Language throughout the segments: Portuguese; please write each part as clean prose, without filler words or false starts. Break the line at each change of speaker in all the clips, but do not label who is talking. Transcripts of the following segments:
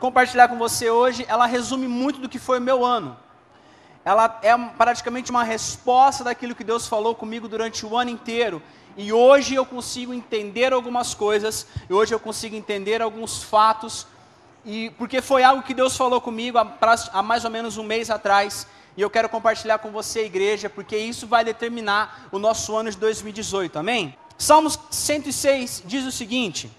Compartilhar com você hoje, ela resume muito do que foi o meu ano. Ela é praticamente uma resposta daquilo que Deus falou comigo durante o ano inteiro. E hoje eu consigo entender algumas coisas, e hoje eu consigo entender alguns fatos, porque foi algo que Deus falou comigo há mais ou menos um mês atrás, e eu quero compartilhar com você, igreja, porque isso vai determinar o nosso ano de 2018, amém? Salmos 106 diz o seguinte: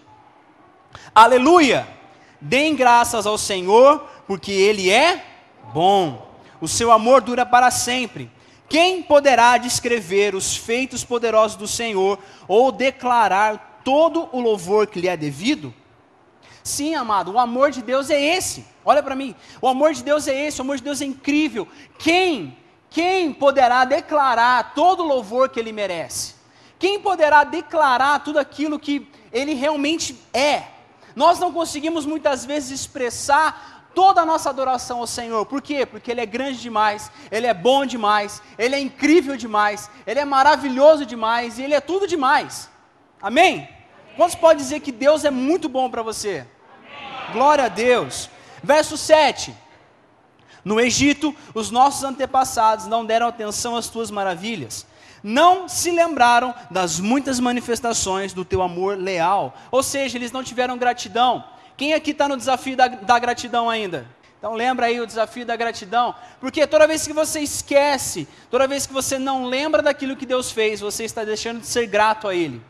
Aleluia! Deem graças ao Senhor, porque Ele é bom. O seu amor dura para sempre. Quem poderá descrever os feitos poderosos do Senhor, ou declarar todo o louvor que lhe é devido? Sim, amado, o amor de Deus é esse. Olha para mim, o amor de Deus é esse, o amor de Deus é incrível. Quem poderá declarar todo o louvor que Ele merece? Quem poderá declarar tudo aquilo que Ele realmente é? Nós não conseguimos muitas vezes expressar toda a nossa adoração ao Senhor. Por quê? Porque Ele é grande demais, Ele é bom demais, Ele é incrível demais, Ele é maravilhoso demais e Ele é tudo demais. Amém? Quantos podem dizer que Deus é muito bom para você? Amém. Glória a Deus. Verso 7. No Egito, os nossos antepassados não deram atenção às tuas maravilhas. Não se lembraram das muitas manifestações do teu amor leal. Ou seja, eles não tiveram gratidão. Quem aqui está no desafio da gratidão ainda? Então lembra aí o desafio da gratidão. Porque toda vez que você esquece, toda vez que você não lembra daquilo que Deus fez, você está deixando de ser grato a Ele.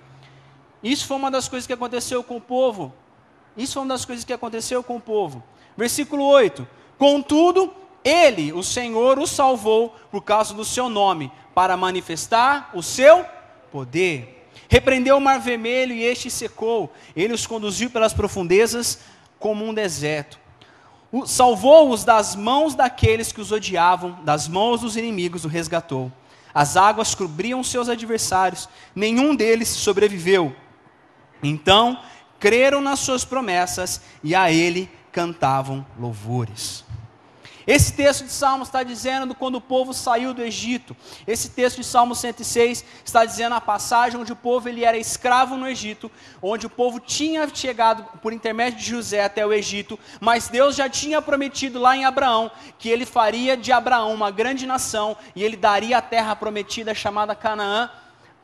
Isso foi uma das coisas que aconteceu com o povo. Isso foi uma das coisas que aconteceu com o povo. Versículo 8. Contudo, Ele, o Senhor, o salvou por causa do seu nome, para manifestar o seu poder. Repreendeu o mar vermelho e este secou. Ele os conduziu pelas profundezas como um deserto. Salvou-os das mãos daqueles que os odiavam, das mãos dos inimigos o resgatou. As águas cobriam seus adversários, nenhum deles sobreviveu. Então, creram nas suas promessas e a Ele cantavam louvores. Esse texto de Salmos está dizendo quando o povo saiu do Egito. Esse texto de Salmo 106 está dizendo a passagem onde o povo ele era escravo no Egito, onde o povo tinha chegado por intermédio de José até o Egito, mas Deus já tinha prometido lá em Abraão que Ele faria de Abraão uma grande nação e Ele daria a terra prometida chamada Canaã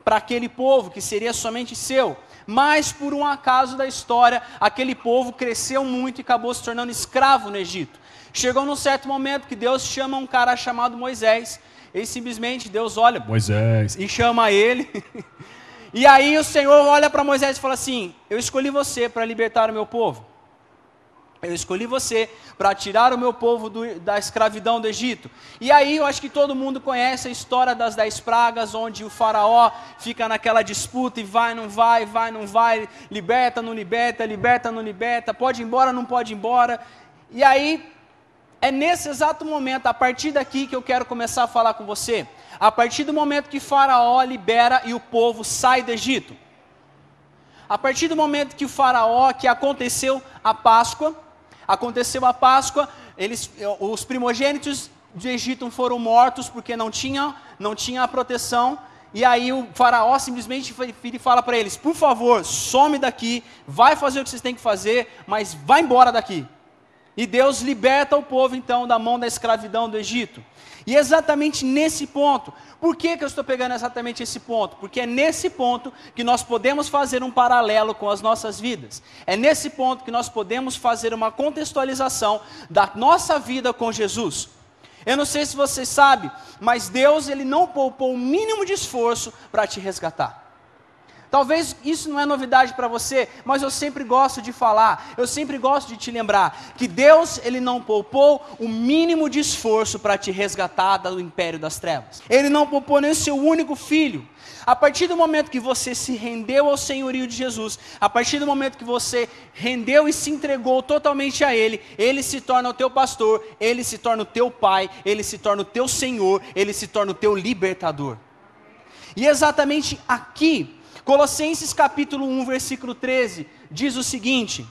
para aquele povo que seria somente seu. Mas por um acaso da história, aquele povo cresceu muito e acabou se tornando escravo no Egito. Chegou num certo momento que Deus chama um cara chamado Moisés, e simplesmente Deus olha, Moisés, e chama ele, e aí o Senhor olha para Moisés e fala assim, eu escolhi você para libertar o meu povo, eu escolhi você para tirar o meu povo da escravidão do Egito. E aí eu acho que todo mundo conhece a história das 10 pragas, onde o faraó fica naquela disputa, e vai, não vai, vai, não vai, liberta, não liberta, liberta, não liberta, pode ir embora, não pode ir embora, e aí é nesse exato momento, a partir daqui que eu quero começar a falar com você. A partir do momento que Faraó libera e o povo sai do Egito. A partir do momento que o Faraó, que aconteceu a Páscoa, os primogênitos do Egito foram mortos porque não tinha a proteção. E aí o Faraó simplesmente fala para eles, por favor, some daqui, vai fazer o que vocês têm que fazer, mas vai embora daqui. E Deus liberta o povo, então, da mão da escravidão do Egito. E exatamente nesse ponto, por que eu estou pegando exatamente esse ponto? Porque é nesse ponto que nós podemos fazer um paralelo com as nossas vidas. É nesse ponto que nós podemos fazer uma contextualização da nossa vida com Jesus. Eu não sei se você sabe, mas Deus ele não poupou o mínimo de esforço para te resgatar. Talvez isso não é novidade para você, mas eu sempre gosto de falar, eu sempre gosto de te lembrar que Deus ele não poupou o mínimo de esforço para te resgatar do império das trevas. Ele não poupou nem o seu único filho. A partir do momento que você se rendeu ao senhorio de Jesus, a partir do momento que você rendeu e se entregou totalmente a Ele, Ele se torna o teu pastor, Ele se torna o teu pai, Ele se torna o teu Senhor, Ele se torna o teu libertador. E exatamente aqui, Colossenses capítulo 1, versículo 13, diz o seguinte: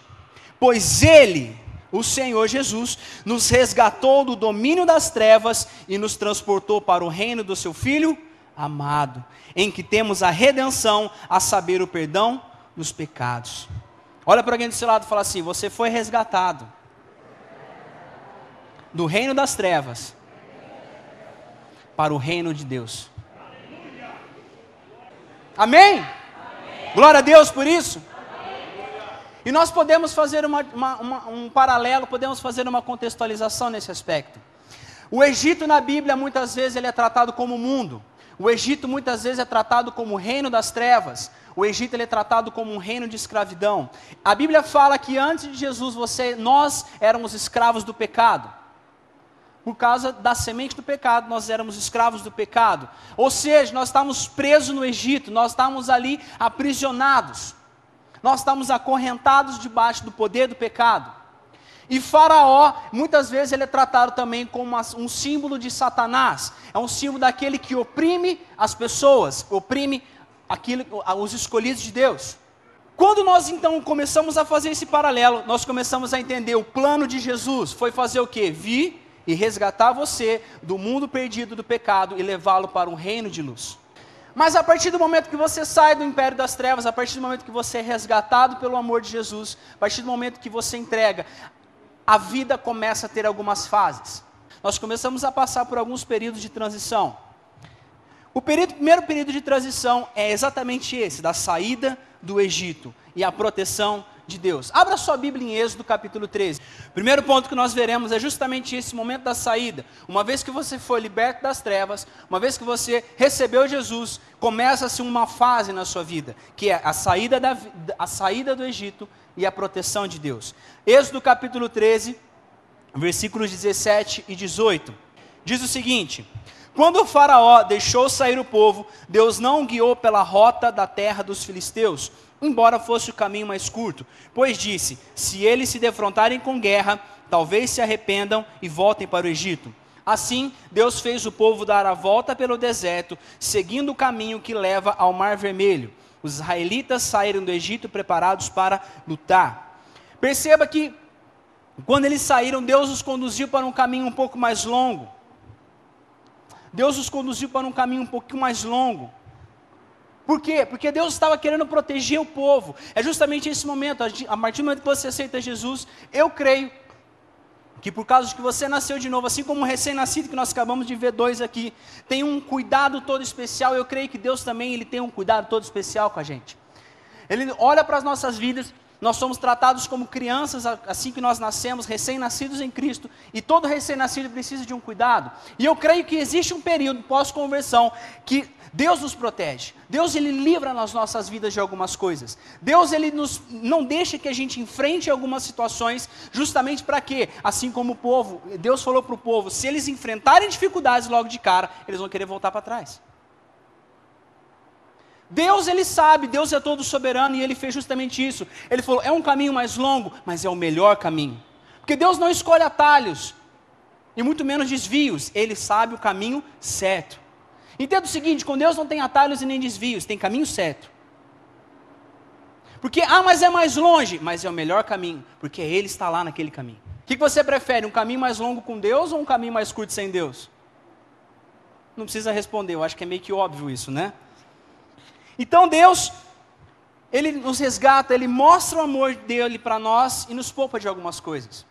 pois Ele, o Senhor Jesus, nos resgatou do domínio das trevas e nos transportou para o reino do seu Filho amado, em que temos a redenção, a saber, o perdão dos pecados. Olha para alguém do seu lado e fala assim: você foi resgatado. do reino das trevas para o reino de Deus. Amém? Glória a Deus por isso. E nós podemos fazer um paralelo, podemos fazer uma contextualização nesse aspecto. O Egito na Bíblia, muitas vezes, ele é tratado como mundo. O Egito, muitas vezes, é tratado como o reino das trevas. O Egito, ele é tratado como um reino de escravidão. A Bíblia fala que antes de Jesus, nós éramos escravos do pecado. Por causa da semente do pecado, nós éramos escravos do pecado. Ou seja, nós estávamos presos no Egito, nós estávamos ali aprisionados. Nós estávamos acorrentados debaixo do poder do pecado. E Faraó, muitas vezes ele é tratado também como um símbolo de Satanás. É um símbolo daquele que oprime as pessoas, oprime os escolhidos de Deus. Quando nós então começamos a fazer esse paralelo, nós começamos a entender o plano de Jesus. Foi fazer o quê? Vir e resgatar você do mundo perdido do pecado e levá-lo para um reino de luz. Mas a partir do momento que você sai do império das trevas, a partir do momento que você é resgatado pelo amor de Jesus, a partir do momento que você entrega, a vida começa a ter algumas fases. Nós começamos a passar por alguns períodos de transição. O primeiro período de transição é exatamente esse, da saída do Egito e a proteção de Deus. Abra sua Bíblia em Êxodo capítulo 13. O primeiro ponto que nós veremos é justamente esse momento da saída. Uma vez que você foi liberto das trevas, uma vez que você recebeu Jesus, começa-se uma fase na sua vida, que é a saída do Egito e a proteção de Deus. Êxodo capítulo 13, versículos 17 e 18. Diz o seguinte: quando o faraó deixou sair o povo, Deus não o guiou pela rota da terra dos filisteus, embora fosse o caminho mais curto, pois disse, se eles se defrontarem com guerra, talvez se arrependam e voltem para o Egito. Assim, Deus fez o povo dar a volta pelo deserto, seguindo o caminho que leva ao Mar Vermelho. Os israelitas saíram do Egito preparados para lutar. Perceba que, quando eles saíram, Deus os conduziu para um caminho um pouco mais longo. Deus os conduziu para um caminho um pouquinho mais longo. Por quê? Porque Deus estava querendo proteger o povo. É justamente esse momento, a partir do momento que você aceita Jesus, eu creio que por causa de que você nasceu de novo, assim como um recém-nascido que nós acabamos de ver dois aqui, tem um cuidado todo especial. Eu creio que Deus também ele tem um cuidado todo especial com a gente. Ele olha para as nossas vidas. Nós somos tratados como crianças assim que nós nascemos, recém-nascidos em Cristo, e todo recém-nascido precisa de um cuidado. E eu creio que existe um período pós-conversão que Deus nos protege. Deus ele livra nas nossas vidas de algumas coisas. Deus ele não deixa que a gente enfrente algumas situações, justamente para quê? Assim como o povo, Deus falou para o povo, se eles enfrentarem dificuldades logo de cara, eles vão querer voltar para trás. Deus ele sabe, Deus é todo soberano e ele fez justamente isso. Ele falou, é um caminho mais longo, mas é o melhor caminho. Porque Deus não escolhe atalhos, e muito menos desvios, ele sabe o caminho certo. Entenda o seguinte, com Deus não tem atalhos e nem desvios, tem caminho certo. Porque, mas é mais longe, mas é o melhor caminho, porque ele está lá naquele caminho. O que você prefere, um caminho mais longo com Deus ou um caminho mais curto sem Deus? Não precisa responder, eu acho que é meio que óbvio isso, né? Então Deus, ele nos resgata, ele mostra o amor dele para nós e nos poupa de algumas coisas.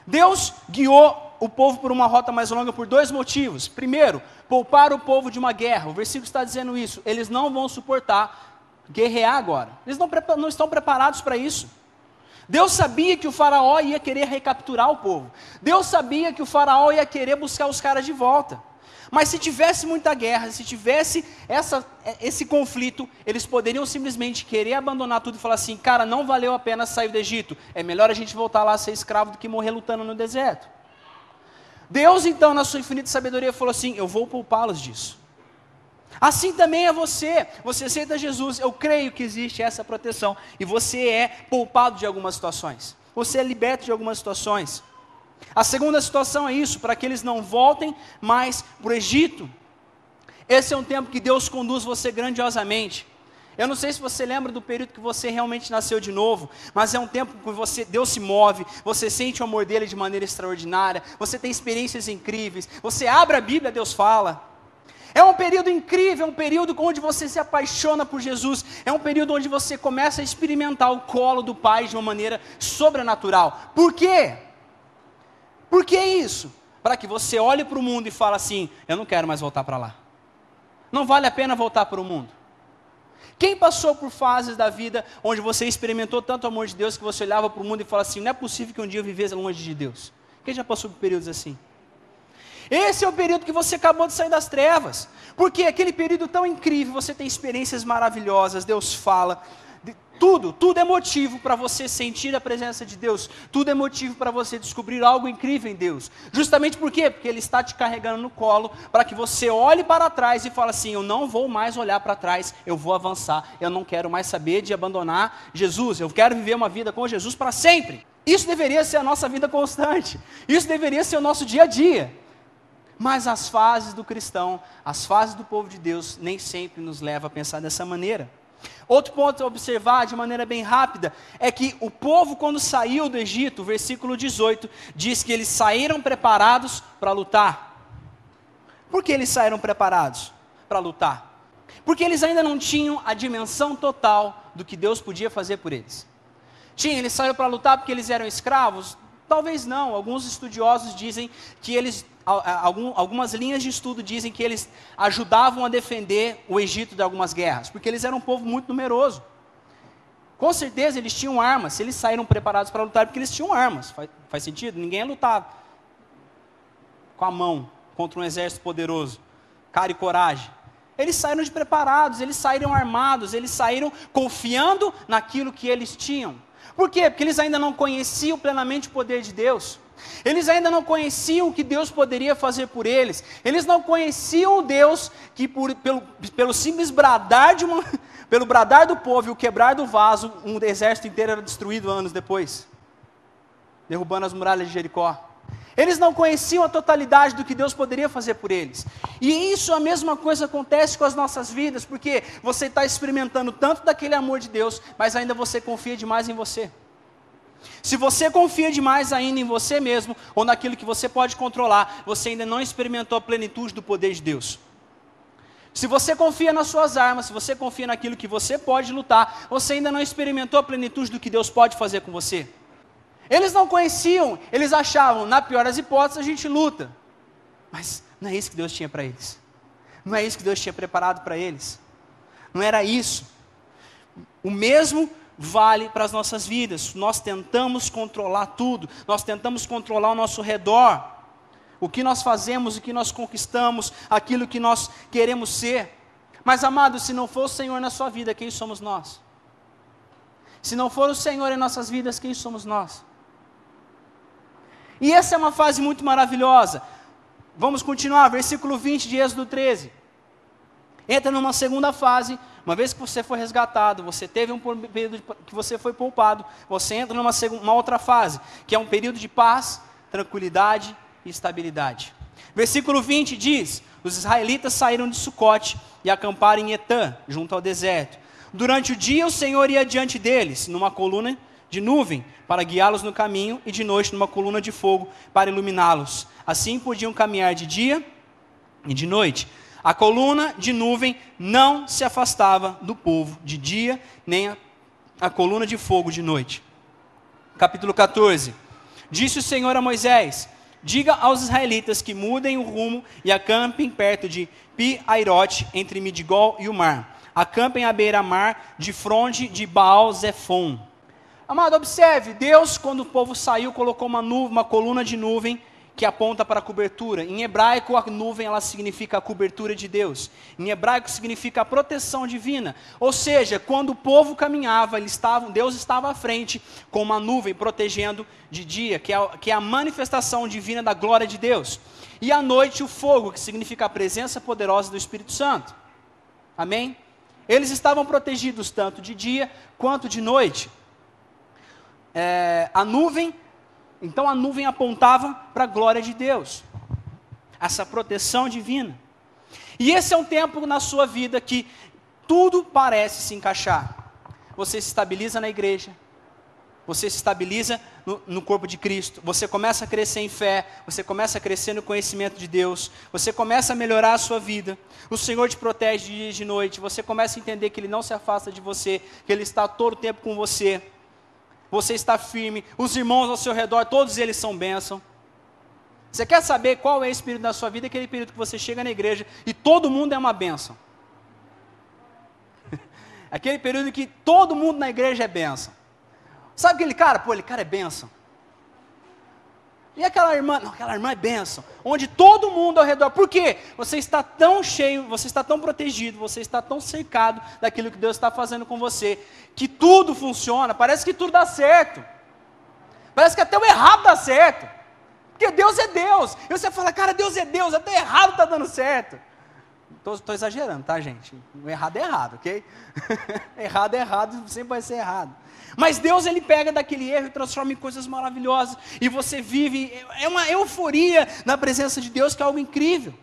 Deus guiou o povo por uma rota mais longa por dois motivos. Primeiro, poupar o povo de uma guerra. O versículo está dizendo isso. Eles não vão suportar guerrear agora. Eles não estão preparados para isso. Deus sabia que o faraó ia querer recapturar o povo. Deus sabia que o faraó ia querer buscar os caras de volta. Mas se tivesse muita guerra, se tivesse esse conflito, eles poderiam simplesmente querer abandonar tudo e falar assim, cara, não valeu a pena sair do Egito, é melhor a gente voltar lá a ser escravo do que morrer lutando no deserto. Deus então, na sua infinita sabedoria, falou assim, eu vou poupá-los disso. Assim também é você aceita Jesus, eu creio que existe essa proteção, e você é poupado de algumas situações, você é liberto de algumas situações. A segunda situação é isso, para que eles não voltem mais para o Egito. Esse é um tempo que Deus conduz você grandiosamente. Eu não sei se você lembra do período que você realmente nasceu de novo, mas é um tempo que Deus se move, você sente o amor dele de maneira extraordinária, você tem experiências incríveis, você abre a Bíblia, Deus fala. É um período incrível, é um período onde você se apaixona por Jesus, é um período onde você começa a experimentar o colo do Pai de uma maneira sobrenatural. Por quê? Por que isso? para que você olhe para o mundo e fale assim, eu não quero mais voltar para lá. Não vale a pena voltar para o mundo. Quem passou por fases da vida onde você experimentou tanto o amor de Deus que você olhava para o mundo e falava assim, não é possível que um dia eu vivesse longe de Deus? Quem já passou por períodos assim? Esse é o período que você acabou de sair das trevas, porque aquele período tão incrível, você tem experiências maravilhosas, Deus fala, tudo é motivo para você sentir a presença de Deus, tudo é motivo para você descobrir algo incrível em Deus, justamente por quê? Porque Ele está te carregando no colo, para que você olhe para trás e fale assim, eu não vou mais olhar para trás, eu vou avançar, eu não quero mais saber de abandonar Jesus, eu quero viver uma vida com Jesus para sempre. Isso deveria ser a nossa vida constante, isso deveria ser o nosso dia a dia. Mas as fases do cristão, as fases do povo de Deus, nem sempre nos levam a pensar dessa maneira. Outro ponto a observar de maneira bem rápida, é que o povo quando saiu do Egito, versículo 18, diz que eles saíram preparados para lutar. Por que eles saíram preparados para lutar? Porque eles ainda não tinham a dimensão total do que Deus podia fazer por eles. Eles saíram para lutar porque eles eram escravos? Talvez não, alguns estudiosos dizem que eles... Algumas linhas de estudo dizem que eles ajudavam a defender o Egito de algumas guerras, porque eles eram um povo muito numeroso. Com certeza eles tinham armas, se eles saíram preparados para lutar, porque eles tinham armas. Faz sentido? Ninguém ia lutar com a mão contra um exército poderoso, cara e coragem. Eles saíram de preparados, eles saíram armados, eles saíram confiando naquilo que eles tinham. Por quê? Porque eles ainda não conheciam plenamente o poder de Deus. Eles ainda não conheciam o que Deus poderia fazer por eles. Eles não conheciam o Deus que pelo simples bradar pelo bradar do povo e o quebrar do vaso, um exército inteiro era destruído anos depois, derrubando as muralhas de Jericó. Eles não conheciam a totalidade do que Deus poderia fazer por eles. E isso, a mesma coisa acontece com as nossas vidas, porque você está experimentando tanto daquele amor de Deus, mas ainda você confia demais em você. Se você confia demais ainda em você mesmo, ou naquilo que você pode controlar, você ainda não experimentou a plenitude do poder de Deus. Se você confia nas suas armas, se você confia naquilo que você pode lutar, você ainda não experimentou a plenitude do que Deus pode fazer com você. Eles não conheciam, eles achavam, na pior das hipóteses, a gente luta. Mas não é isso que Deus tinha para eles. Não é isso que Deus tinha preparado para eles. Não era isso. O mesmo vale para as nossas vidas. Nós tentamos controlar tudo, nós tentamos controlar o nosso redor, o que nós fazemos, o que nós conquistamos, aquilo que nós queremos ser. Mas amado, se não for o Senhor na sua vida, quem somos nós? Se não for o Senhor em nossas vidas, quem somos nós? E essa é uma fase muito maravilhosa. Vamos continuar, versículo 20 de Êxodo 13. Entra numa segunda fase. Uma vez que você foi resgatado, você teve um período que você foi poupado, você entra numa outra fase, que é um período de paz, tranquilidade e estabilidade. Versículo 20 diz, os israelitas saíram de Sucote e acamparam em Etã, junto ao deserto. Durante o dia o Senhor ia diante deles, numa coluna de nuvem, para guiá-los no caminho, e de noite numa coluna de fogo, para iluminá-los. Assim podiam caminhar de dia e de noite. A coluna de nuvem não se afastava do povo de dia, nem a coluna de fogo de noite. Capítulo 14. Disse o Senhor a Moisés, diga aos israelitas que mudem o rumo e acampem perto de Pi-Airote, entre Midigol e o mar. Acampem à beira-mar, de fronte de Baal-Zefon. Amado, observe, Deus, quando o povo saiu, colocou uma coluna de nuvem, que aponta para a cobertura. Em hebraico, a nuvem ela significa a cobertura de Deus. Em hebraico, significa a proteção divina. Ou seja, quando o povo caminhava, Deus estava à frente com uma nuvem protegendo de dia, que é a manifestação divina da glória de Deus. E à noite, o fogo, que significa a presença poderosa do Espírito Santo. Amém? Eles estavam protegidos tanto de dia quanto de noite. Então a nuvem apontava para a glória de Deus, essa proteção divina. E esse é um tempo na sua vida que tudo parece se encaixar. Você se estabiliza na igreja, você se estabiliza no corpo de Cristo, você começa a crescer em fé, você começa a crescer no conhecimento de Deus, você começa a melhorar a sua vida, o Senhor te protege de dia e de noite, você começa a entender que Ele não se afasta de você, que Ele está todo o tempo com você. Você está firme, os irmãos ao seu redor, todos eles são bênção. Você quer saber qual é esse período da sua vida? Aquele período que você chega na igreja e todo mundo é uma bênção. Aquele período que todo mundo na igreja é bênção. Sabe aquele cara? Pô, aquele cara é bênção. E aquela irmã? Não, aquela irmã é bênção. Onde todo mundo ao redor. Por quê? Você está tão cheio, você está tão protegido, você está tão cercado daquilo que Deus está fazendo com você, que tudo funciona, parece que tudo dá certo. Parece que até o errado dá certo. Porque Deus é Deus. E você fala, cara, Deus é Deus, até errado está dando certo. Estou exagerando, tá, gente? O errado é errado, ok? Errado é errado, sempre vai ser errado. Mas Deus, Ele pega daquele erro e transforma em coisas maravilhosas. E você vive, é uma euforia na presença de Deus, que é algo incrível.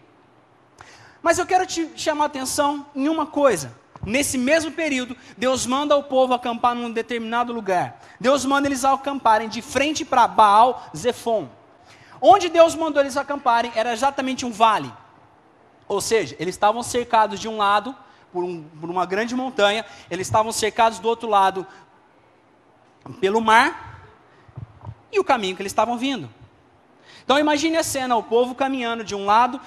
Mas eu quero te chamar a atenção em uma coisa. Nesse mesmo período, Deus manda o povo acampar num determinado lugar. Deus manda eles acamparem de frente para Baal Zefon. Onde Deus mandou eles acamparem era exatamente um vale. Ou seja, eles estavam cercados de um lado por uma grande montanha, eles estavam cercados do outro lado pelo mar e o caminho que eles estavam vindo. Então imagine a cena, o povo caminhando de um lado,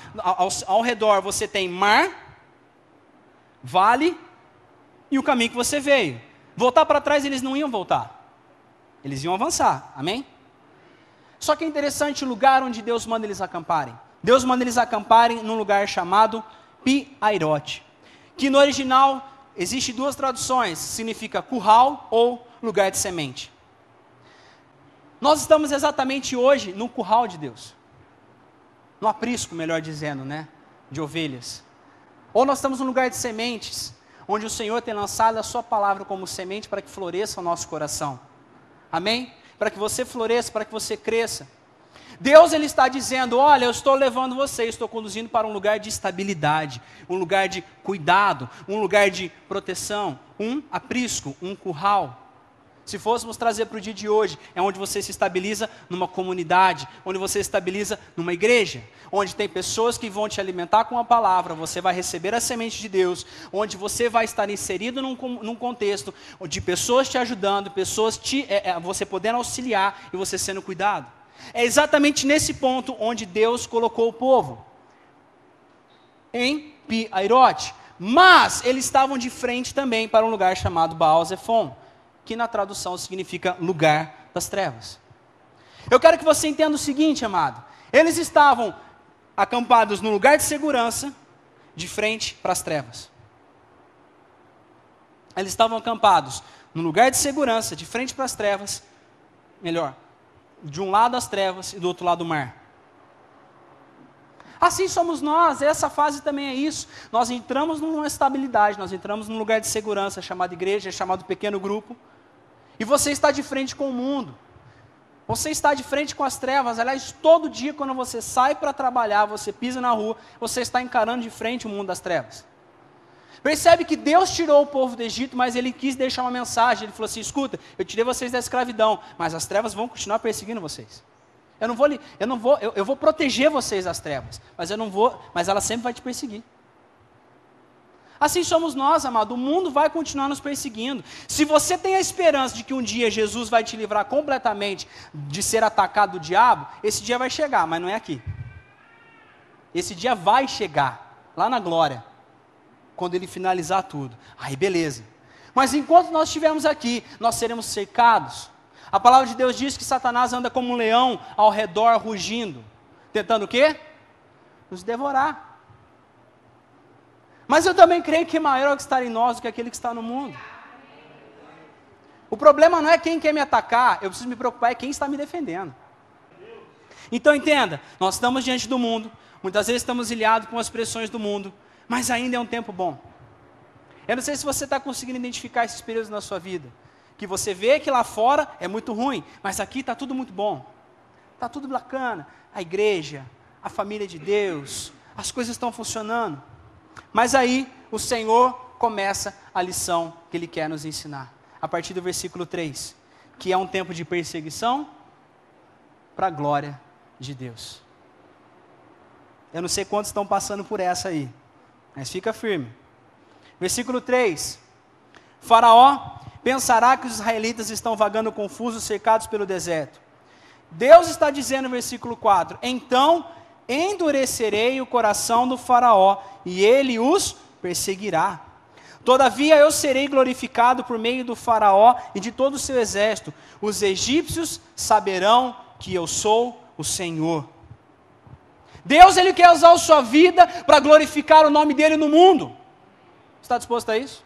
ao redor você tem mar, vale e o caminho que você veio. Voltar para trás eles não iam voltar, eles iam avançar, amém? Só que é interessante o lugar onde Deus manda eles acamparem. Deus manda eles acamparem num lugar chamado Pi-Hairote, que no original existe duas traduções, significa curral ou lugar de semente. Nós estamos exatamente hoje no curral de Deus, no aprisco, melhor dizendo, né, de ovelhas. Ou nós estamos num lugar de sementes, onde o Senhor tem lançado a sua palavra como semente para que floresça o nosso coração. Amém? Para que você floresça, para que você cresça. Deus, Ele está dizendo, olha, eu estou levando você, estou conduzindo para um lugar de estabilidade, um lugar de cuidado, um lugar de proteção, um aprisco, um curral. Se fôssemos trazer para o dia de hoje, é onde você se estabiliza numa comunidade, onde você se estabiliza numa igreja, onde tem pessoas que vão te alimentar com a palavra, você vai receber a semente de Deus, onde você vai estar inserido num contexto de pessoas te ajudando, pessoas você podendo auxiliar e você sendo cuidado. É exatamente nesse ponto onde Deus colocou o povo, em Pi-Hairote. Mas eles estavam de frente também para um lugar chamado Baal Zefon, que na tradução significa lugar das trevas. Eu quero que você entenda o seguinte, amado. Eles estavam acampados num lugar de segurança, de frente para as trevas. Eles estavam acampados num lugar de segurança, de frente para as trevas, melhor, de um lado as trevas e do outro lado o mar. Assim somos nós, essa fase também é isso. Nós entramos numa estabilidade, nós entramos num lugar de segurança, chamado igreja, chamado pequeno grupo. E você está de frente com o mundo. Você está de frente com as trevas. Aliás, todo dia quando você sai para trabalhar, você pisa na rua, você está encarando de frente o mundo das trevas. Percebe que Deus tirou o povo do Egito, mas Ele quis deixar uma mensagem. Ele falou assim, escuta, eu tirei vocês da escravidão, mas as trevas vão continuar perseguindo vocês. Eu vou proteger vocês das trevas, mas ela sempre vai te perseguir. Assim somos nós, amado, o mundo vai continuar nos perseguindo. Se você tem a esperança de que um dia Jesus vai te livrar completamente de ser atacado do diabo, esse dia vai chegar, mas não é aqui. Esse dia vai chegar, lá na glória, quando Ele finalizar tudo. Aí beleza. Mas enquanto nós estivermos aqui, nós seremos cercados. A palavra de Deus diz que Satanás anda como um leão ao redor rugindo, tentando o quê? Nos devorar. Mas eu também creio que maior é o que está em nós do que aquele que está no mundo. O problema não é quem quer me atacar, eu preciso me preocupar é quem está me defendendo. Então entenda, nós estamos diante do mundo, muitas vezes estamos ilhados com as pressões do mundo, mas ainda é um tempo bom. Eu não sei se você está conseguindo identificar esses períodos na sua vida, que você vê que lá fora é muito ruim, mas aqui está tudo muito bom. Está tudo bacana, a igreja, a família de Deus, as coisas estão funcionando. Mas aí o Senhor começa a lição que Ele quer nos ensinar. A partir do versículo 3. Que é um tempo de perseguição para a glória de Deus. Eu não sei quantos estão passando por essa aí. Mas fica firme. Versículo 3. Faraó pensará que os israelitas estão vagando confusos, cercados pelo deserto. Deus está dizendo no versículo 4, então endurecerei o coração do faraó e ele os perseguirá. Todavia eu serei glorificado por meio do faraó e de todo o seu exército. Os egípcios saberão que eu sou o Senhor. Deus, Ele quer usar a sua vida para glorificar o nome dEle no mundo. Você está disposto a isso?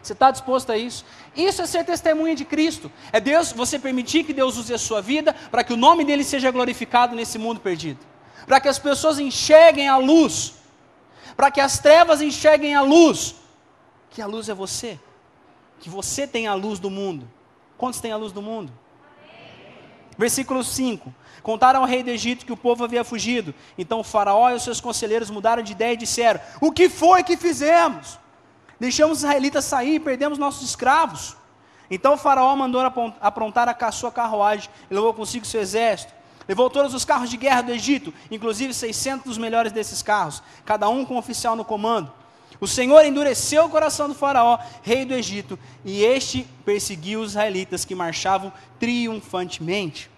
Você está disposto a isso? Isso é ser testemunha de Cristo. É Deus, você permitir que Deus use a sua vida para que o nome dEle seja glorificado nesse mundo perdido. Para que as pessoas enxerguem a luz. Para que as trevas enxerguem a luz. Que a luz é você. Que você tem a luz do mundo. Quantos têm a luz do mundo? Versículo 5. Contaram ao rei do Egito que o povo havia fugido. Então o faraó e os seus conselheiros mudaram de ideia e disseram: o que foi que fizemos? Deixamos os israelitas sair e perdemos nossos escravos. Então o faraó mandou aprontar a sua carruagem e levou consigo seu exército. Levou todos os carros de guerra do Egito, inclusive 600 dos melhores desses carros, cada um com um oficial no comando. O Senhor endureceu o coração do faraó, rei do Egito, e este perseguiu os israelitas que marchavam triunfantemente.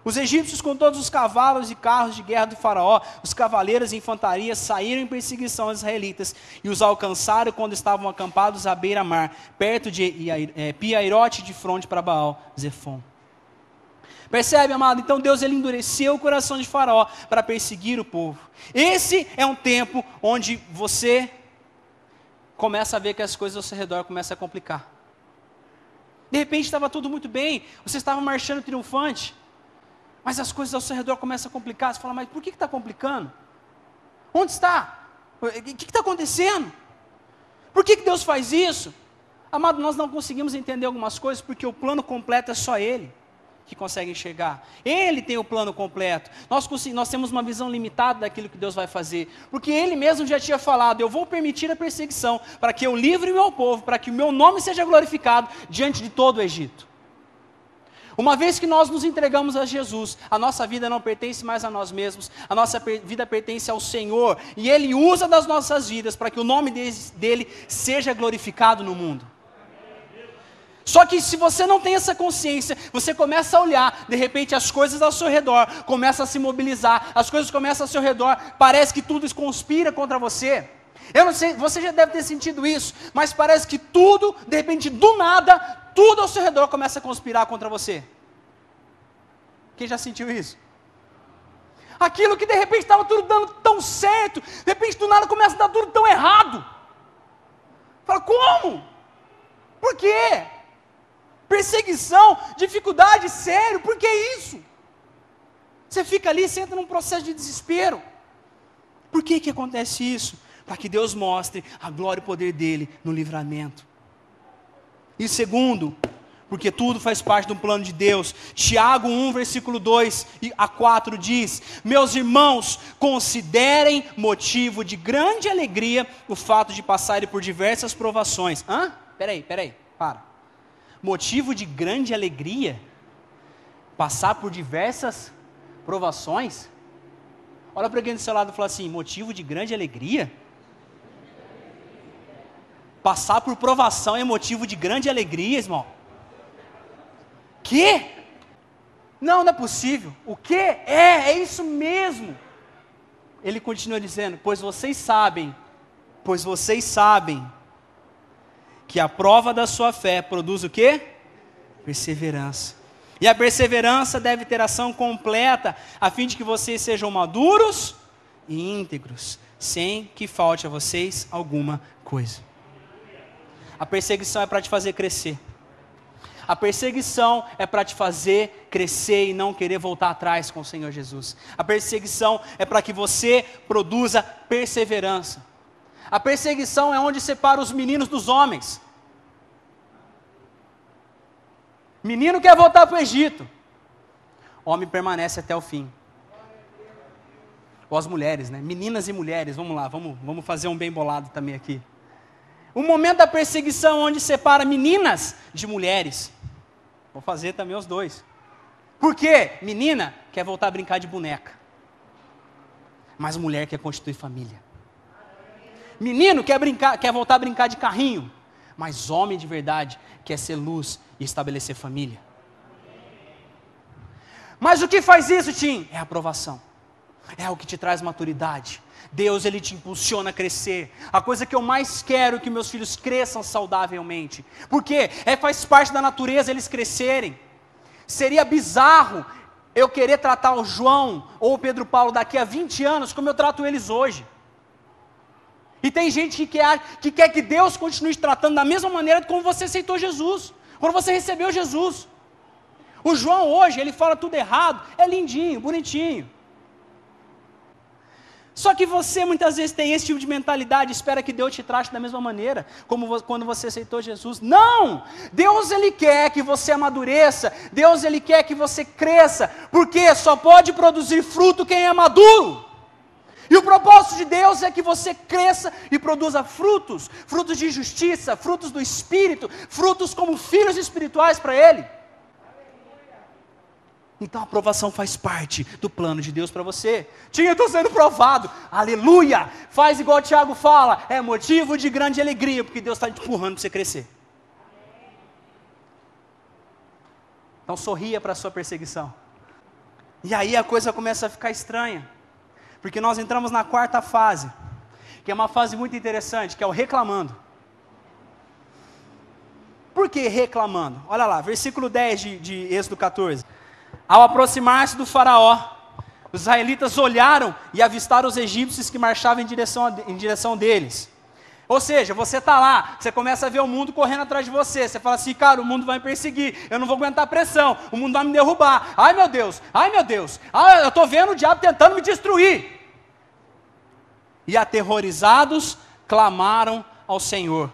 Os egípcios, com todos os cavalos e carros de guerra do faraó, os cavaleiros e infantaria, saíram em perseguição aos israelitas e os alcançaram quando estavam acampados à beira-mar, perto de Piairote, de fronte para Baal-Zefon. Percebe, amado? Então Deus, Ele endureceu o coração de faraó para perseguir o povo. Esse é um tempo onde você começa a ver que as coisas ao seu redor começam a complicar. De repente estava tudo muito bem, você estava marchando triunfante, mas as coisas ao seu redor começam a complicar. Você fala, mas por que está complicando? Onde está? O que está acontecendo? Por que Deus faz isso? Amado, nós não conseguimos entender algumas coisas porque o plano completo é só Ele que consegue enxergar. Ele tem o plano completo. Nós temos uma visão limitada daquilo que Deus vai fazer, porque Ele mesmo já tinha falado: eu vou permitir a perseguição para que eu livre o meu povo, para que o meu nome seja glorificado diante de todo o Egito. Uma vez que nós nos entregamos a Jesus, a nossa vida não pertence mais a nós mesmos, a nossa vida pertence ao Senhor, e Ele usa das nossas vidas para que o nome dele seja glorificado no mundo. Só que se você não tem essa consciência, você começa a olhar, de repente as coisas ao seu redor começam a se mobilizar, as coisas começam ao seu redor, parece que tudo conspira contra você. Eu não sei, você já deve ter sentido isso, mas parece que tudo, de repente, do nada, tudo ao seu redor começa a conspirar contra você. Quem já sentiu isso? Aquilo que de repente estava tudo dando tão certo, de repente do nada começa a dar tudo tão errado. Fala, como? Por quê? Perseguição, dificuldade, sério, por que isso? Você fica ali, você entra num processo de desespero. Por que acontece isso? Para que Deus mostre a glória e o poder dEle no livramento. E segundo, porque tudo faz parte de um plano de Deus. Tiago 1, versículo 2 a 4 diz: meus irmãos, considerem motivo de grande alegria o fato de passarem por diversas provações. Peraí, para. Motivo de grande alegria? Passar por diversas provações? Olha para quem do seu lado e fala assim: motivo de grande alegria? Passar por provação é motivo de grande alegria, irmão? Que? Não é possível. O que? É isso mesmo. Ele continua dizendo: pois vocês sabem que a prova da sua fé produz o quê? Perseverança. E a perseverança deve ter ação completa, a fim de que vocês sejam maduros e íntegros, sem que falte a vocês alguma coisa. A perseguição é para te fazer crescer. A perseguição é para te fazer crescer e não querer voltar atrás com o Senhor Jesus. A perseguição é para que você produza perseverança. A perseguição é onde separa os meninos dos homens. Menino quer voltar para o Egito. Homem permanece até o fim. Ou as mulheres, né? Meninas e mulheres, vamos lá, vamos fazer um bem bolado também aqui. O momento da perseguição onde separa meninas de mulheres. Vou fazer também os dois. Por quê? Menina quer voltar a brincar de boneca. Mas mulher quer constituir família. Menino quer voltar a brincar de carrinho. Mas homem de verdade quer ser luz e estabelecer família. Mas o que faz isso, Tim? É a aprovação. É o que te traz maturidade. Deus, Ele te impulsiona a crescer. A coisa que eu mais quero é que meus filhos cresçam saudavelmente. Por quê? Faz parte da natureza eles crescerem. Seria bizarro eu querer tratar o João ou o Pedro Paulo daqui a 20 anos como eu trato eles hoje. E tem gente que quer que Deus continue te tratando da mesma maneira como você aceitou Jesus. Quando você recebeu Jesus. O João hoje, ele fala tudo errado. É lindinho, bonitinho. Só que você muitas vezes tem esse tipo de mentalidade, espera que Deus te trate da mesma maneira, como quando você aceitou Jesus. Não! Deus, Ele quer que você amadureça, Deus, Ele quer que você cresça, porque só pode produzir fruto quem é maduro. E o propósito de Deus é que você cresça e produza frutos, frutos de justiça, frutos do Espírito, frutos como filhos espirituais para Ele. Então a aprovação faz parte do plano de Deus para você. Eu estou sendo provado, aleluia! Faz igual o Tiago fala, é motivo de grande alegria, porque Deus está te empurrando para você crescer. Então sorria para a sua perseguição. E aí a coisa começa a ficar estranha, porque nós entramos na quarta fase, que é uma fase muito interessante, que é o reclamando. Por que reclamando? Olha lá, versículo 10 de Êxodo 14. Ao aproximar-se do faraó, os israelitas olharam e avistaram os egípcios que marchavam em direção deles. Ou seja, você está lá, você começa a ver o mundo correndo atrás de você. Você fala assim, cara, o mundo vai me perseguir, eu não vou aguentar a pressão, o mundo vai me derrubar. Ai meu Deus, eu estou vendo o diabo tentando me destruir. E aterrorizados, clamaram ao Senhor.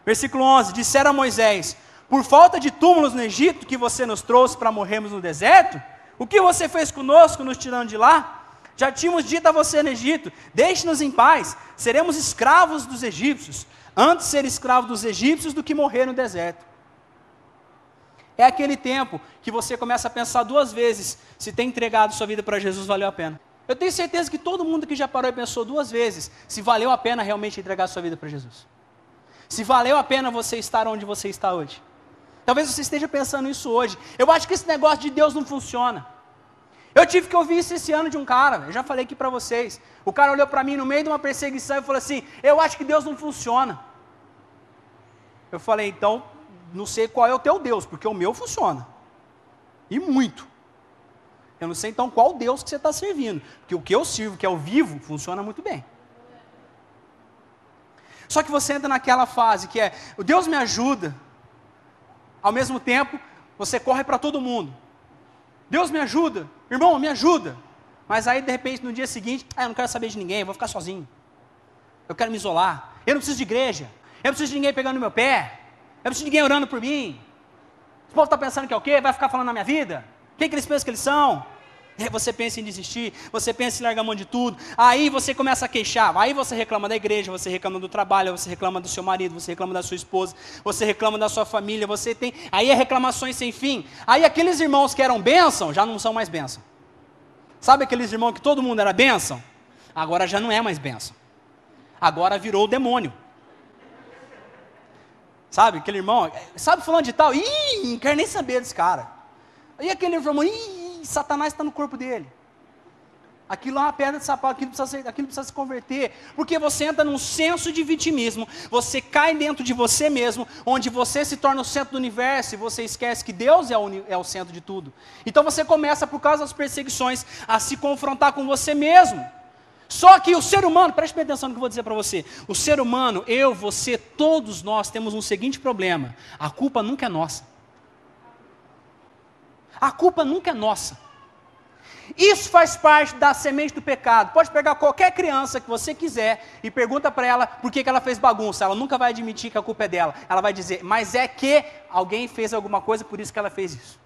Versículo 11, disseram a Moisés, por falta de túmulos no Egito que você nos trouxe para morrermos no deserto? O que você fez conosco nos tirando de lá? Já tínhamos dito a você no Egito, deixe-nos em paz, seremos escravos dos egípcios, antes ser escravo dos egípcios do que morrer no deserto. É aquele tempo que você começa a pensar duas vezes, se ter entregado sua vida para Jesus valeu a pena. Eu tenho certeza que todo mundo que já parou e pensou duas vezes, se valeu a pena realmente entregar sua vida para Jesus. Se valeu a pena você estar onde você está hoje. Talvez você esteja pensando isso hoje. Eu acho que esse negócio de Deus não funciona. Eu tive que ouvir isso esse ano de um cara, eu já falei aqui para vocês. O cara olhou para mim no meio de uma perseguição e falou assim, eu acho que Deus não funciona. Eu falei, então, não sei qual é o teu Deus, porque o meu funciona. E muito. Eu não sei então qual Deus que você está servindo, porque o que eu sirvo, que é o vivo, funciona muito bem. Só que você entra naquela fase que é, o Deus me ajuda, ao mesmo tempo, você corre para todo mundo. Deus me ajuda, irmão, me ajuda. Mas aí, de repente, no dia seguinte, eu não quero saber de ninguém, eu vou ficar sozinho. Eu quero me isolar. Eu não preciso de igreja. Eu não preciso de ninguém pegando no meu pé. Eu não preciso de ninguém orando por mim. O povo está pensando que é o quê? Vai ficar falando na minha vida? Quem que eles pensam que eles são? E aí você pensa em desistir, você pensa em largar a mão de tudo, aí você começa a queixar, aí você reclama da igreja, você reclama do trabalho, você reclama do seu marido, você reclama da sua esposa, você reclama da sua família, você tem, aí é reclamações sem fim, aí aqueles irmãos que eram bênção, já não são mais bênção. Sabe aqueles irmãos que todo mundo era bênção? Agora já não é mais bênção, agora virou o demônio. Sabe aquele irmão, sabe fulano de tal, não quero nem saber desse cara. E aquele irmão, Satanás está no corpo dele. Aquilo é uma pedra de sapato, aquilo precisa se converter. Porque você entra num senso de vitimismo, você cai dentro de você mesmo, onde você se torna o centro do universo e você esquece que Deus é o centro de tudo. Então você começa, por causa das perseguições, a se confrontar com você mesmo. Só que o ser humano, preste bem atenção no que eu vou dizer para você. O ser humano, eu, você, todos nós temos um seguinte problema: a culpa nunca é nossa. A culpa nunca é nossa. Isso faz parte da semente do pecado. Pode pegar qualquer criança que você quiser e pergunta para ela por que ela fez bagunça. Ela nunca vai admitir que a culpa é dela. Ela vai dizer, mas é que alguém fez alguma coisa, por isso que ela fez isso.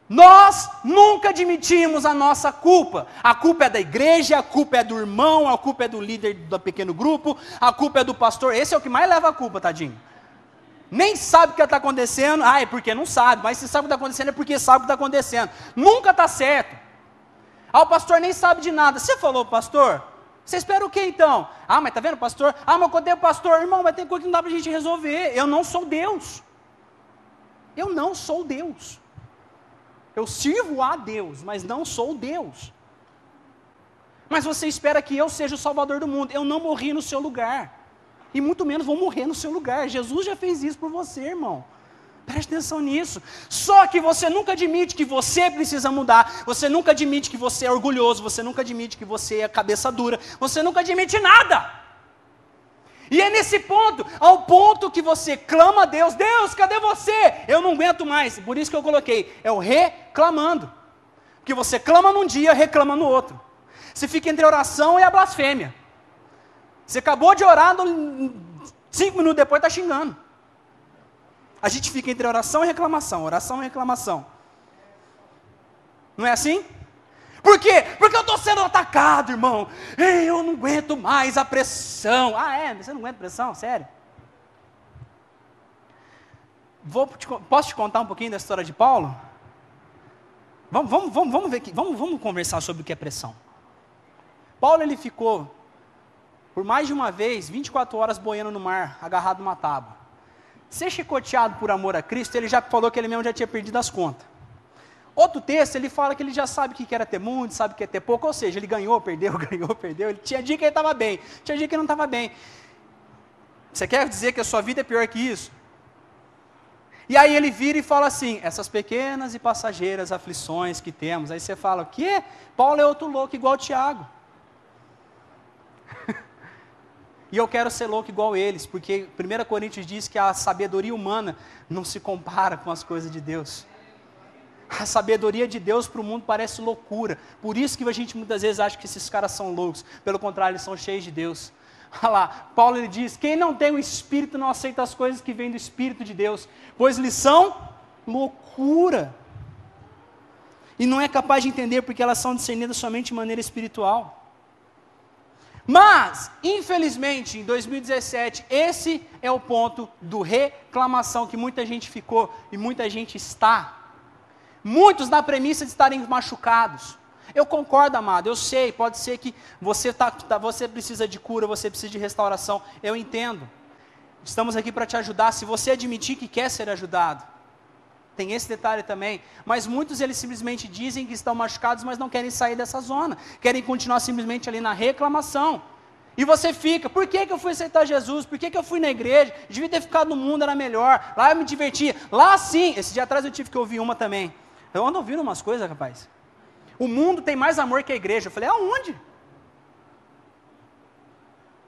Nós nunca admitimos a nossa culpa. A culpa é da igreja, a culpa é do irmão, a culpa é do líder do pequeno grupo, a culpa é do pastor. Esse é o que mais leva a culpa, tadinho. Nem sabe o que está acontecendo, é porque não sabe, mas se sabe o que está acontecendo é porque sabe o que está acontecendo. Nunca está certo. O pastor nem sabe de nada. Você falou, pastor? Você espera o quê então? Mas está vendo, pastor? Mas eu contei o pastor, irmão, mas tem coisa que não dá para a gente resolver. Eu não sou Deus. Eu não sou Deus. Eu sirvo a Deus, mas não sou Deus. Mas você espera que eu seja o salvador do mundo. Eu não morri no seu lugar. E muito menos vou morrer no seu lugar. Jesus já fez isso por você, irmão. Preste atenção nisso. Só que você nunca admite que você precisa mudar. Você nunca admite que você é orgulhoso. Você nunca admite que você é cabeça dura. Você nunca admite nada. E é nesse ponto, ao ponto que você clama a Deus. Deus, cadê você? Eu não aguento mais. Por isso que eu coloquei, é o reclamando. Porque você clama num dia, reclama no outro. Você fica entre a oração e a blasfêmia. Você acabou de orar, 5 minutos depois está xingando. A gente fica entre oração e reclamação. Não é assim? Por quê? Porque eu estou sendo atacado, irmão. Ei, eu não aguento mais a pressão. Ah, é? Você não aguenta pressão? Sério? Posso te contar um pouquinho da história de Paulo? Vamos ver aqui. Vamos conversar sobre o que é pressão. Paulo, ele ficou, por mais de uma vez, 24 horas boiando no mar, agarrado numa tábua. Ser chicoteado por amor a Cristo, ele já falou que ele mesmo já tinha perdido as contas. Outro texto, ele fala que ele já sabe o que era ter muito, sabe o que é ter pouco, ou seja, ele ganhou, perdeu. Ele tinha dia que ele estava bem, tinha dia que ele não estava bem. Você quer dizer que a sua vida é pior que isso? E aí ele vira e fala assim, essas pequenas e passageiras aflições que temos. Aí você fala, o quê? Paulo é outro louco igual o Tiago. E eu quero ser louco igual eles, porque 1 Coríntios diz que a sabedoria humana não se compara com as coisas de Deus. A sabedoria de Deus para o mundo parece loucura. Por isso que a gente muitas vezes acha que esses caras são loucos. Pelo contrário, eles são cheios de Deus. Olha lá, Paulo ele diz, quem não tem o Espírito não aceita as coisas que vêm do Espírito de Deus, pois lhes são loucura. E não é capaz de entender porque elas são discernidas somente de maneira espiritual. Mas, infelizmente, em 2017, esse é o ponto do reclamação que muita gente ficou e muita gente está. Muitos na premissa de estarem machucados. Eu concordo, amado, eu sei, pode ser que você precisa de cura, você precisa de restauração, eu entendo. Estamos aqui para te ajudar, se você admitir que quer ser ajudado. Tem esse detalhe também, mas muitos eles simplesmente dizem que estão machucados, mas não querem sair dessa zona, querem continuar simplesmente ali na reclamação. E você fica, por que eu fui aceitar Jesus? Por que eu fui na igreja? Devia ter ficado no mundo, era melhor, lá eu me divertia. Lá sim, esse dia atrás eu tive que ouvir uma também. Eu ando ouvindo umas coisas, rapaz. O mundo tem mais amor que a igreja. Eu falei, aonde?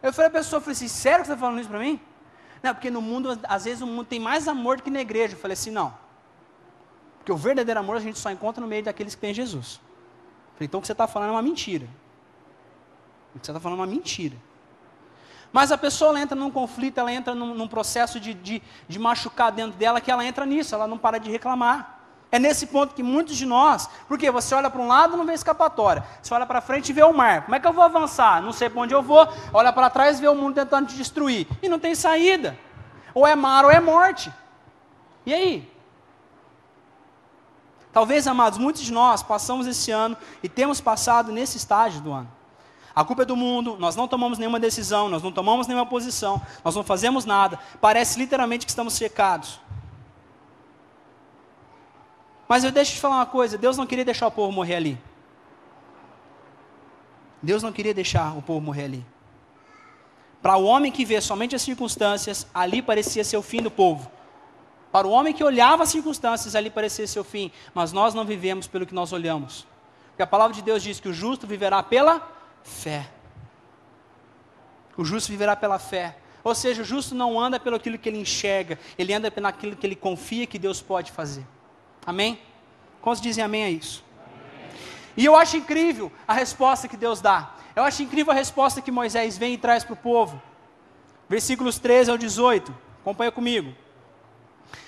Eu falei, a pessoa, eu falei assim, sério que você está falando isso para mim? Não, porque no mundo, às vezes o mundo tem mais amor do que na igreja. Eu falei assim, não. Porque o verdadeiro amor a gente só encontra no meio daqueles que têm Jesus. Eu falei, então o que você está falando é uma mentira. O que você está falando é uma mentira. Mas a pessoa ela entra num conflito, ela entra num processo de machucar dentro dela, que ela entra nisso, ela não para de reclamar. É nesse ponto que muitos de nós, porque você olha para um lado e não vê escapatória, você olha para frente e vê o mar, como é que eu vou avançar? Não sei para onde eu vou, olha para trás e vê o mundo tentando te destruir, e não tem saída, ou é mar ou é morte, e aí? Talvez, amados, muitos de nós passamos esse ano, e temos passado nesse estágio do ano, a culpa é do mundo, nós não tomamos nenhuma decisão, nós não tomamos nenhuma posição, nós não fazemos nada, parece literalmente que estamos secados. Mas eu deixo te falar uma coisa, Deus não queria deixar o povo morrer ali. Deus não queria deixar o povo morrer ali. Para o homem que vê somente as circunstâncias, ali parecia ser o fim do povo. Para o homem que olhava as circunstâncias, ali parecia ser o fim. Mas nós não vivemos pelo que nós olhamos. Porque a palavra de Deus diz que o justo viverá pela fé. O justo viverá pela fé. Ou seja, o justo não anda pelo aquilo que ele enxerga, ele anda naquilo que ele confia que Deus pode fazer. Amém? Quantos dizem amém a isso? Amém. E eu acho incrível a resposta que Deus dá. Eu acho incrível a resposta que Moisés vem e traz para o povo. Versículos 13 ao 18. Acompanha comigo.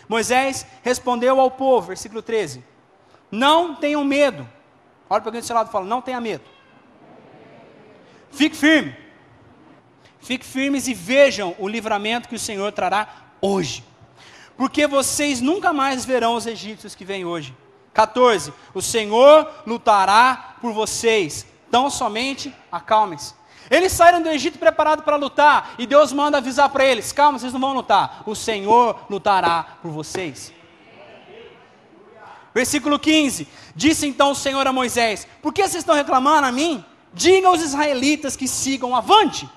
Moisés respondeu ao povo, versículo 13. Não tenham medo. Olha para alguém do seu lado e fala, não tenha medo. Fique firme. Fique firmes e vejam o livramento que o Senhor trará hoje. Porque vocês nunca mais verão os egípcios que vêm hoje. 14. O Senhor lutará por vocês. Tão somente acalmem-se. Eles saíram do Egito preparados para lutar. E Deus manda avisar para eles. Calma, vocês não vão lutar. O Senhor lutará por vocês. Versículo 15, disse então o Senhor a Moisés, por que vocês estão reclamando a mim? Diga aos israelitas que sigam avante.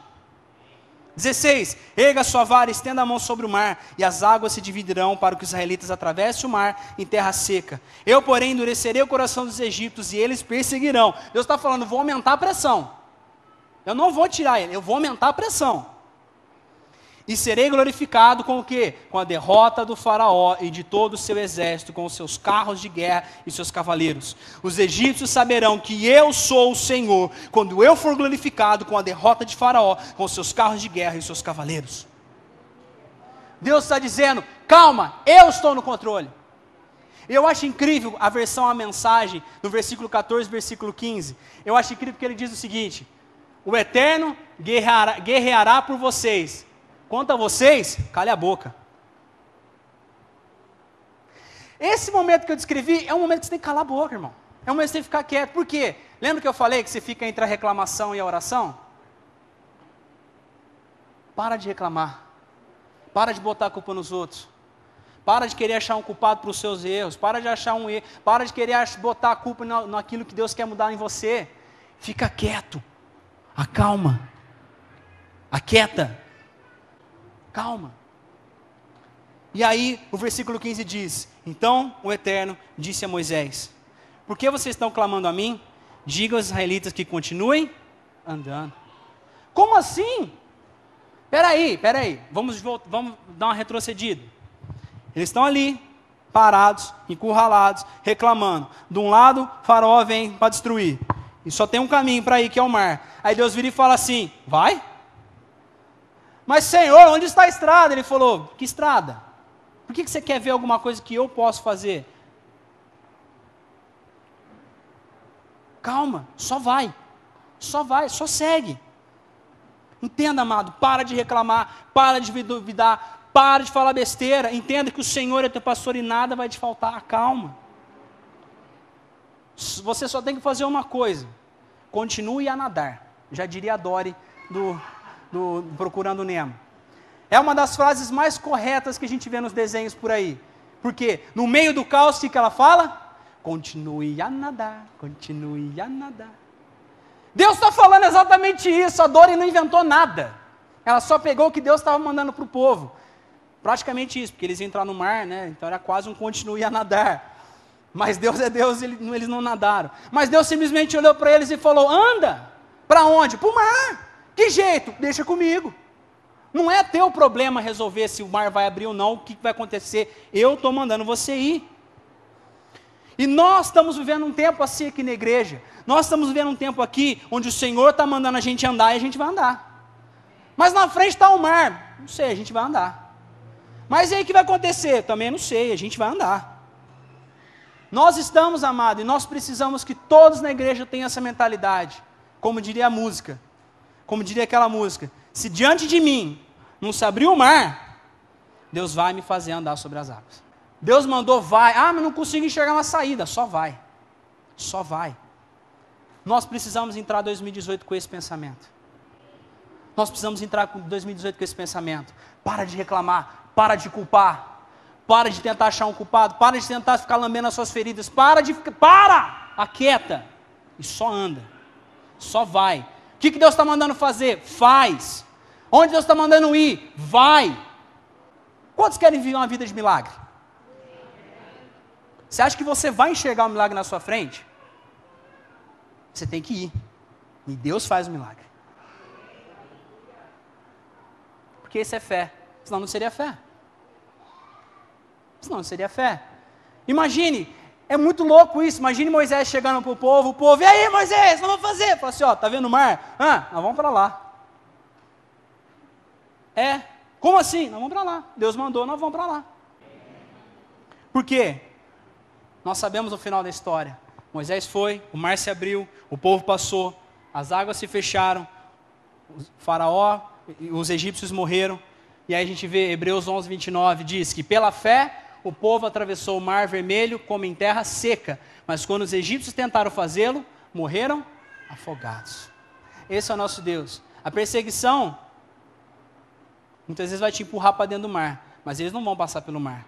16, erga sua vara, estenda a mão sobre o mar, e as águas se dividirão para que os israelitas atravessem o mar em terra seca. Eu, porém, endurecerei o coração dos egípcios e eles perseguirão. Deus está falando, vou aumentar a pressão. Eu não vou tirar ele, eu vou aumentar a pressão. E serei glorificado com o quê? Com a derrota do faraó e de todo o seu exército, com os seus carros de guerra e seus cavaleiros. Os egípcios saberão que eu sou o Senhor, quando eu for glorificado com a derrota de faraó, com os seus carros de guerra e seus cavaleiros. Deus está dizendo, calma, eu estou no controle. Eu acho incrível a versão, a mensagem, no versículo 14, versículo 15. Eu acho incrível porque ele diz o seguinte, o Eterno guerreará por vocês. Quanto a vocês, cale a boca. Esse momento que eu descrevi é um momento que você tem que calar a boca, irmão. É um momento que você tem que ficar quieto. Por quê? Lembra que eu falei que você fica entre a reclamação e a oração? Para de reclamar. Para de botar a culpa nos outros. Para de querer achar um culpado para os seus erros. Para de achar um erro. Para de querer botar a culpa naquilo que Deus quer mudar em você. Fica quieto. Acalma. Aquieta. Calma. E aí o versículo 15 diz, então o Eterno disse a Moisés, por que vocês estão clamando a mim? Diga aos israelitas que continuem andando. Como assim? Peraí, vamos dar uma retrocedida. Eles estão ali, parados, encurralados, reclamando. De um lado, Faraó vem para destruir. E só tem um caminho para ir, que é o mar. Aí Deus vira e fala assim, vai? Mas Senhor, onde está a estrada? Ele falou, que estrada? Por que você quer ver alguma coisa que eu posso fazer? Calma, só vai, só segue. Entenda, amado, para de reclamar, para de duvidar, para de falar besteira. Entenda que o Senhor é teu pastor e nada vai te faltar, calma. Você só tem que fazer uma coisa, continue a nadar. Já diria a Dory do Procurando Nemo. É uma das frases mais corretas que a gente vê nos desenhos por aí. Porque no meio do caos, o que ela fala? Continue a nadar, continue a nadar. Deus está falando exatamente isso. A Dory não inventou nada. Ela só pegou o que Deus estava mandando para o povo. Praticamente isso, porque eles iam entrar no mar, né? Então era quase um continue a nadar. Mas Deus é Deus, eles não nadaram. Mas Deus simplesmente olhou para eles e falou, anda. Para onde? Para o mar. Que jeito? Deixa comigo. Não é teu problema resolver se o mar vai abrir ou não, o que vai acontecer. Eu estou mandando você ir. E nós estamos vivendo um tempo assim aqui na igreja. Nós estamos vivendo um tempo aqui, onde o Senhor está mandando a gente andar e a gente vai andar. Mas na frente está o mar. Não sei, a gente vai andar. Mas e aí o que vai acontecer? Também não sei, a gente vai andar. Nós estamos, amado, e nós precisamos que todos na igreja tenham essa mentalidade. Como diria a música. Como diria aquela música, se diante de mim não se abrir o mar, Deus vai me fazer andar sobre as águas. Deus mandou, vai. Ah, mas não consigo enxergar uma saída. Só vai. Só vai. Nós precisamos entrar em 2018 com esse pensamento. Nós precisamos entrar em 2018 com esse pensamento. Para de reclamar, para de culpar, para de tentar achar um culpado, para de tentar ficar lambendo as suas feridas, aquieta, e só anda, só vai. O que Deus está mandando fazer? Faz. Onde Deus está mandando ir? Vai. Quantos querem viver uma vida de milagre? Você acha que você vai enxergar um milagre na sua frente? Você tem que ir. E Deus faz o milagre. Porque isso é fé. Senão não seria fé. Senão não seria fé. Imagine, é muito louco isso. Imagine Moisés chegando para o povo, e aí Moisés, nós vamos fazer? Fala assim, ó, tá vendo o mar? Nós vamos para lá. Como assim? Nós vamos para lá. Deus mandou, nós vamos para lá. Por quê? Nós sabemos o final da história. Moisés foi, o mar se abriu, o povo passou, as águas se fecharam, o faraó, os egípcios morreram. E aí a gente vê Hebreus 11, 29, diz que pela fé o povo atravessou o mar vermelho como em terra seca. Mas quando os egípcios tentaram fazê-lo, morreram afogados. Esse é o nosso Deus. A perseguição, muitas vezes vai te empurrar para dentro do mar. Mas eles não vão passar pelo mar.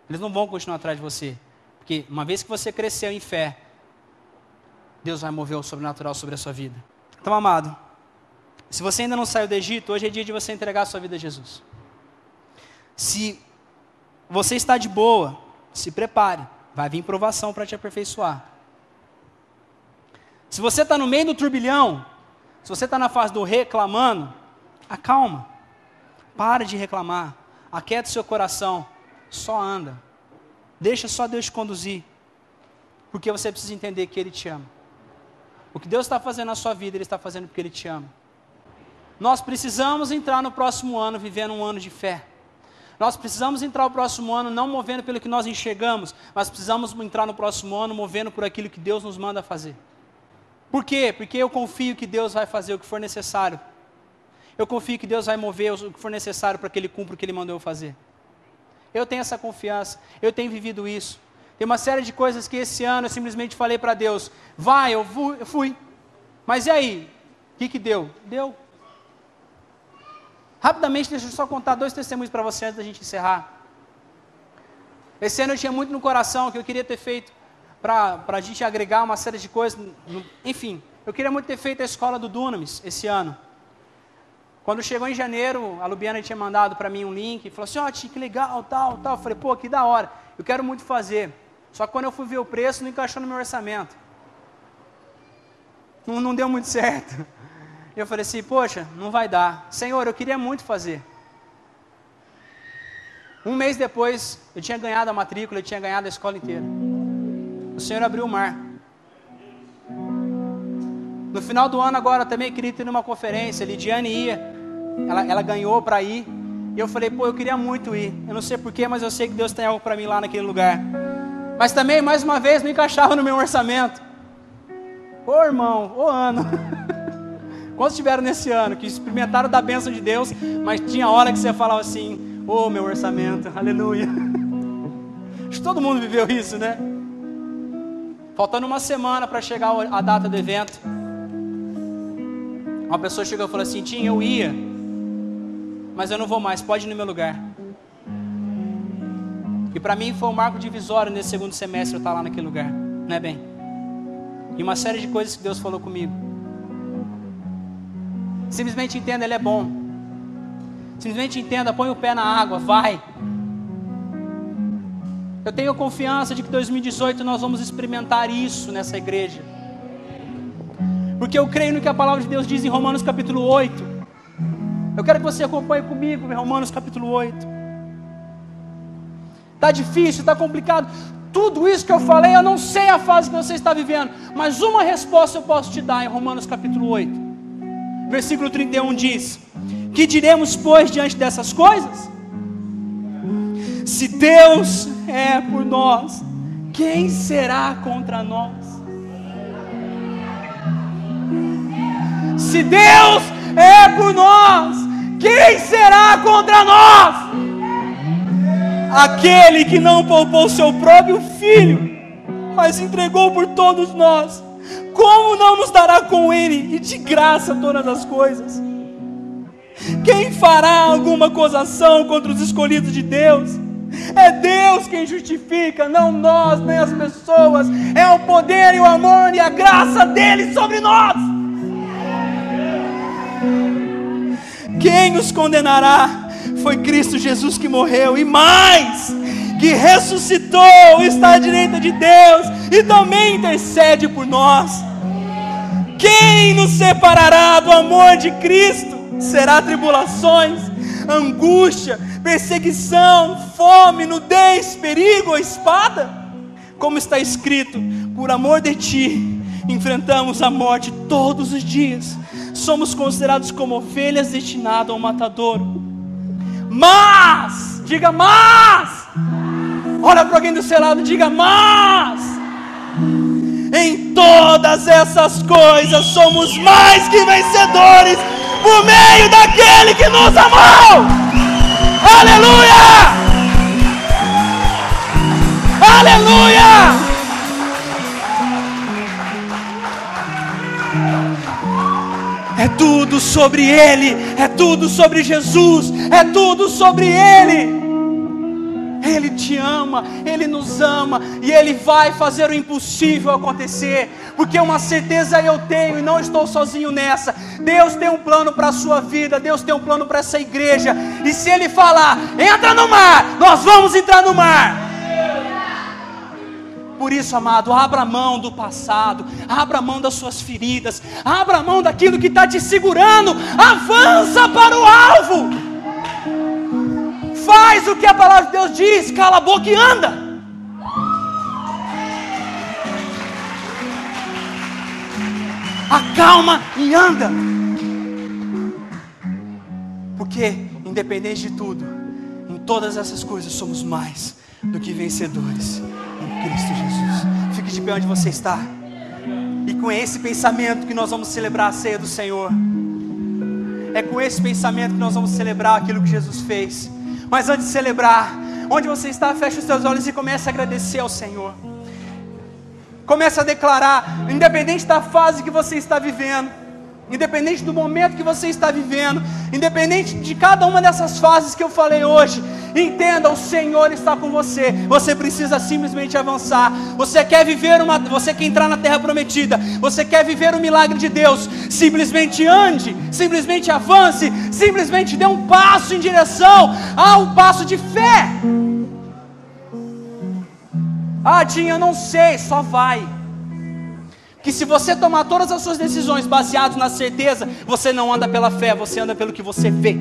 Eles não vão continuar atrás de você. Porque uma vez que você cresceu em fé, Deus vai mover o sobrenatural sobre a sua vida. Então, amado, se você ainda não saiu do Egito, hoje é dia de você entregar a sua vida a Jesus. Se você está de boa, se prepare. Vai vir provação para te aperfeiçoar. Se você está no meio do turbilhão, se você está na fase do reclamando, acalma. Para de reclamar. Aquieta o seu coração. Só anda. Deixa só Deus te conduzir. Porque você precisa entender que Ele te ama. O que Deus está fazendo na sua vida, Ele está fazendo porque Ele te ama. Nós precisamos entrar no próximo ano vivendo um ano de fé. Nós precisamos entrar no próximo ano não movendo pelo que nós enxergamos, mas precisamos entrar no próximo ano movendo por aquilo que Deus nos manda fazer. Por quê? Porque eu confio que Deus vai fazer o que for necessário. Eu confio que Deus vai mover o que for necessário para que Ele cumpra o que Ele mandou eu fazer. Eu tenho essa confiança, eu tenho vivido isso. Tem uma série de coisas que esse ano eu simplesmente falei para Deus, vai, eu fui. Mas e aí? O que deu? Deu. Rapidamente, deixa eu só contar 2 testemunhos para você antes da gente encerrar. Esse ano eu tinha muito no coração que eu queria ter feito para a gente agregar uma série de coisas. Enfim, eu queria muito ter feito a escola do Dunamis esse ano. Quando chegou em janeiro, a Lubiana tinha mandado para mim um link e falou assim, ó, que legal, tal. Eu falei, pô, que da hora, eu quero muito fazer. Só que quando eu fui ver o preço, não encaixou no meu orçamento. Não deu muito certo. Eu falei assim, poxa, não vai dar. Senhor, eu queria muito fazer. Um mês depois, eu tinha ganhado a matrícula, eu tinha ganhado a escola inteira. O Senhor abriu o mar. No final do ano agora, eu também queria ir numa conferência, a Lidiane ia, ela ganhou para ir. E eu falei, pô, eu queria muito ir. Eu não sei porquê, mas eu sei que Deus tem algo para mim lá naquele lugar. Mas também, mais uma vez, não encaixava no meu orçamento. Ô irmão, ô ano. Quantos tiveram nesse ano que experimentaram da bênção de Deus, mas tinha hora que você falava assim, ô meu orçamento, aleluia. Acho que todo mundo viveu isso, né? Faltando uma semana para chegar a data do evento, uma pessoa chegou e falou assim, Tim, eu ia, mas eu não vou mais, pode ir no meu lugar. E para mim foi um marco divisório nesse segundo semestre eu estar lá naquele lugar, não é bem? E uma série de coisas que Deus falou comigo. Simplesmente entenda, Ele é bom. Simplesmente entenda, põe o pé na água, vai. Eu tenho confiança de que 2018 nós vamos experimentar isso nessa igreja. Porque eu creio no que a palavra de Deus diz em Romanos capítulo 8. Eu quero que você acompanhe comigo em Romanos capítulo 8. Está difícil, está complicado. Tudo isso que eu falei, eu não sei a fase que você está vivendo. Mas uma resposta eu posso te dar em Romanos capítulo 8. Versículo 31 diz, que diremos, pois, diante dessas coisas? Se Deus é por nós, quem será contra nós? Se Deus é por nós, quem será contra nós? Aquele que não poupou seu próprio filho, mas entregou por todos nós, como não nos dará com Ele e de graça todas as coisas? Quem fará alguma acusação contra os escolhidos de Deus? É Deus quem justifica, não nós, nem as pessoas. É o poder e o amor e a graça dEle sobre nós. Quem nos condenará? Foi Cristo Jesus que morreu, e mais, que ressuscitou, está à direita de Deus e também intercede por nós. Quem nos separará do amor de Cristo? Será tribulações, angústia, perseguição, fome, nudez, perigo ou espada? Como está escrito, por amor de ti, enfrentamos a morte todos os dias. Somos considerados como ovelhas destinadas ao matadouro. Mas, diga mas, olha para alguém do seu lado, diga mas, em todas essas coisas somos mais que vencedores, por meio daquele que nos amou. Aleluia! Aleluia! É tudo sobre Ele, é tudo sobre Jesus, é tudo sobre Ele. Ele te ama, Ele nos ama, e Ele vai fazer o impossível acontecer, porque uma certeza eu tenho, e não estou sozinho nessa. Deus tem um plano para a sua vida, Deus tem um plano para essa igreja, e se Ele falar, entra no mar, nós vamos entrar no mar. Por isso, amado, abra mão do passado, abra mão das suas feridas, abra mão daquilo que está te segurando, avança para o alvo, faz o que a palavra de Deus diz, cala a boca e anda. Acalma e anda, porque independente de tudo, em todas essas coisas somos mais do que vencedores em Cristo Jesus. Fique de pé onde você está, e com esse pensamento que nós vamos celebrar a ceia do Senhor. É com esse pensamento que nós vamos celebrar aquilo que Jesus fez. Mas antes de celebrar, onde você está, feche os seus olhos e comece a agradecer ao Senhor. Comece a declarar, independente da fase que você está vivendo, independente do momento que você está vivendo, independente de cada uma dessas fases que eu falei hoje, entenda, o Senhor está com você. Você precisa simplesmente avançar. Você quer você quer entrar na terra prometida, você quer viver o milagre de Deus, simplesmente ande, simplesmente avance, simplesmente dê um passo em direção ao passo de fé. Ah, Dinho, eu não sei, só vai. Que se você tomar todas as suas decisões baseadas na certeza, você não anda pela fé, você anda pelo que você vê.